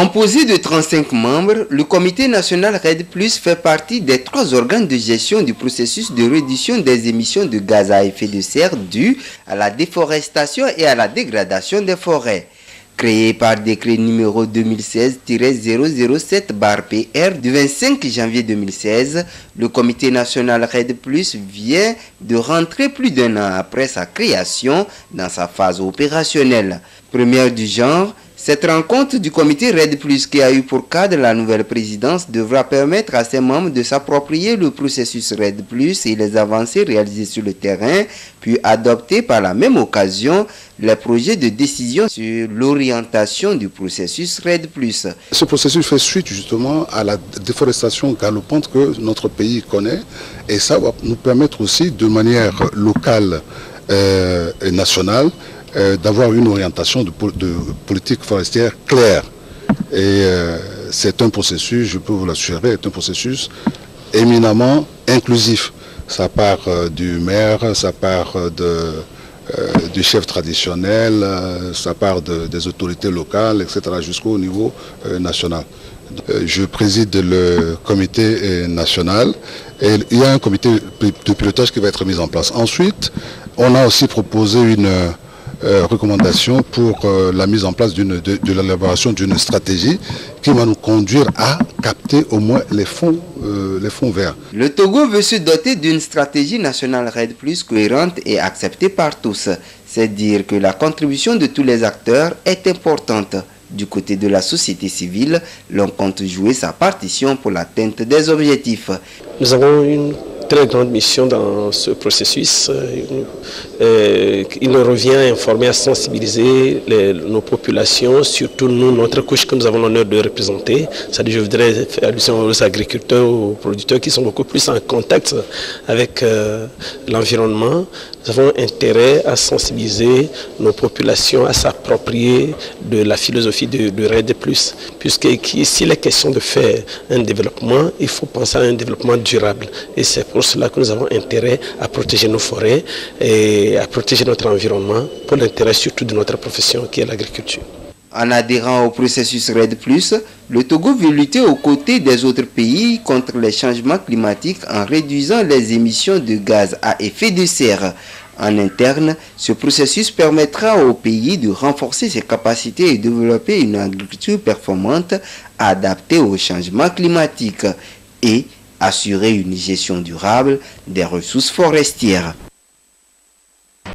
Composé de 35 membres, le Comité national REDD+ fait partie des 3 organes de gestion du processus de réduction des émissions de gaz à effet de serre dues à la déforestation et à la dégradation des forêts. Créé par décret numéro 2016-007/PR du 25 janvier 2016, le Comité national REDD+ vient de rentrer plus d'1 an après sa création dans sa phase opérationnelle. Première du genre, cette rencontre du comité REDD+, qui a eu pour cadre la nouvelle présidence, devra permettre à ses membres de s'approprier le processus REDD+, et les avancées réalisées sur le terrain, puis adopter par la même occasion les projets de décision sur l'orientation du processus REDD+. Ce processus fait suite justement à la déforestation galopante que notre pays connaît, et ça va nous permettre aussi de manière locale et nationale d'avoir une orientation de politique forestière claire. Et c'est un processus, je peux vous l'assurer, est un processus éminemment inclusif. Ça part du maire, ça part du chef traditionnel, ça part des autorités locales, etc., jusqu'au niveau national. Je préside le comité national et il y a un comité de pilotage qui va être mis en place. Ensuite, on a aussi proposé une recommandation pour la mise en place de l'élaboration d'une stratégie qui va nous conduire à capter au moins les fonds verts. Le Togo veut se doter d'une stratégie nationale REDD+ cohérente et acceptée par tous. C'est dire que la contribution de tous les acteurs est importante. Du côté de la société civile, l'on compte jouer sa partition pour l'atteinte des objectifs. Nous avons une très grande mission dans ce processus. Il nous revient à informer, à sensibiliser nos populations, surtout nous, notre couche que nous avons l'honneur de représenter. C'est-à-dire, je voudrais faire allusion aux agriculteurs, aux producteurs qui sont beaucoup plus en contact avec l'environnement. Nous avons intérêt à sensibiliser nos populations à s'approprier de la philosophie de REDD+, puisque s'il est question de faire un développement, il faut penser à un développement durable. Et c'est pour cela que nous avons intérêt à protéger nos forêts et à protéger notre environnement pour l'intérêt surtout de notre profession qui est l'agriculture. En adhérant au processus REDD+, le Togo veut lutter aux côtés des autres pays contre les changements climatiques en réduisant les émissions de gaz à effet de serre. En interne, ce processus permettra au pays de renforcer ses capacités et développer une agriculture performante adaptée aux changements climatiques et assurer une gestion durable des ressources forestières.